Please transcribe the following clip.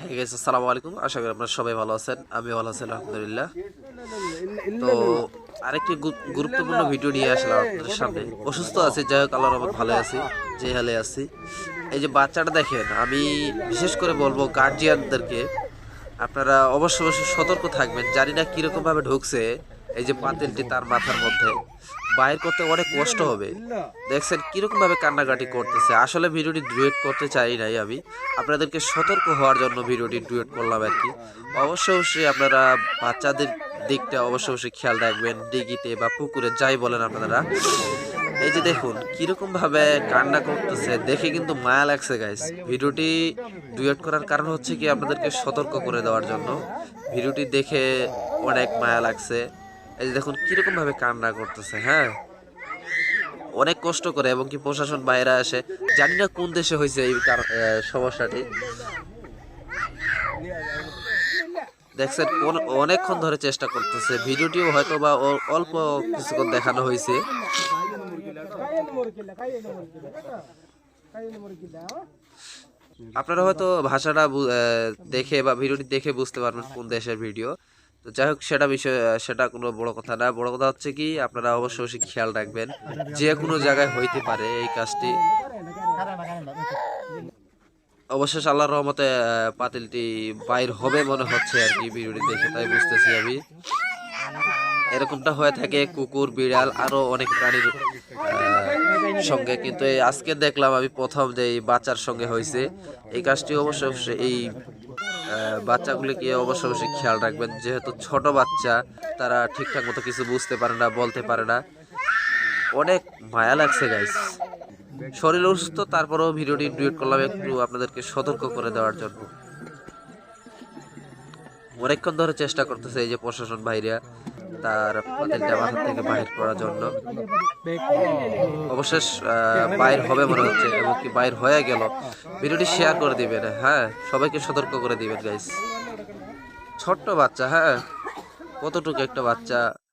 হ্যাঁ গাইস, আসসালামু আলাইকুম। আশা করি আপনারা সবাই ভালো আছেন। আমি ভালো আছি আলহামদুলিল্লাহ। তো আরেকটি গুরুত্বপূর্ণ ভিডিও নিয়ে আসলাম আপনাদের সামনে। অসুস্থ আছি, যাই হোক আল্লাহর রহমত ভালো আছি, যে হালে আছি। এই যে বাচ্চাটা দেখেন, আমি বিশেষ করে বলবো গার্জিয়ানদেরকে, আপনারা অবশ্যই অবশ্যই সতর্ক থাকবেন। জানি না কিরকম ভাবে ঢুকছে এই যে পাতিলটি তার মাথার মধ্যে, বাইর করতে অনেক কষ্ট হবে। দেখছেন কিরকম ভাবে কান্নাকাটি করতেছে। আসলে ভিডিওটি ডুয়েট করতে চাই নাই, আমি আপনাদেরকে সতর্ক হওয়ার জন্য ভিডিওটি ডুয়েট করলাম আর কি। অবশ্যই অবশ্যই আপনারা বাচ্চাদের দিকটা অবশ্যই অবশ্যই খেয়াল রাখবেন, দিঘিতে বা পুকুরে যাই বলেন আপনারা। এই যে দেখুন কিরকম ভাবে কান্না করতেছে, দেখে কিন্তু মায়া লাগছে গাইস। ভিডিওটি ডুয়েট করার কারণ হচ্ছে কি আপনাদেরকে সতর্ক করে দেওয়ার জন্য। ভিডিওটি দেখে অনেক মায়া লাগছে। এই যে দেখুন কিরকম ভাবে কান্না করতেছে, হ্যাঁ অনেক কষ্ট করে, এবং কি প্রশাসন বাইরে আসে। জানি না কোন দেশে হয়েছে এই সমস্যাটি। দেখছেন অনেকক্ষণ ধরে চেষ্টা করতেছে। ভিডিওটিও হয়তো বা অল্প কিছুক্ষণ দেখানো হয়েছে। আপনারা হয়তো ভাষাটা দেখে বা ভিডিওটি দেখে বুঝতে পারবেন কোন দেশের ভিডিও। তো যাই হোক, সেটা বিষয়, সেটা কোনো বড় কথা না। বড় কথা হচ্ছে কি আপনারা অবশ্যই অবশ্যই খেয়াল রাখবেন, যে কোনো জায়গায় হইতে পারে এই কাজটি। অবশেষে আল্লাহর রহমতে পাতিলটি বাইর হবে মনে হচ্ছে আর কি, ভিডিওটি দেখে তাই বুঝতেছি আমি। এরকমটা হয়ে থাকে কুকুর, বিড়াল, আরো অনেক প্রাণীর সঙ্গে, কিন্তু এই আজকে দেখলাম আমি প্রথম যে এই বাচ্চার সঙ্গে হয়েছে এই কাজটি। অবশ্যই অবশ্যই এই বাচ্চাগুলিকে অবশ্যই অবশ্যই খেয়াল রাখবেন, যেহেতু ছোট বাচ্চা, তারা ঠিকঠাক মতো কিছু বুঝতে পারে না, বলতে পারে না। অনেক মায়া লাগছে গাইস। শরীর অসুস্থ, তারপরেও ভিডিওটি ডিলিট করলাম একটু আপনাদেরকে সতর্ক করে দেওয়ার জন্য। অনেকক্ষণ ধরে চেষ্টা করতেছে এই যে প্রশাসন ভাইরা তার পাতিলটা মাথা থেকে বাহির করার জন্য। অবশেষ বাইর হবে মনে হচ্ছে, এবং কি বাইর হয়ে গেল। ভিডিওটি শেয়ার করে দিবেন, হ্যাঁ সবাইকে সতর্ক করে দিবেন গাইস। ছোট্ট বাচ্চা, হ্যাঁ কতটুকু একটা বাচ্চা,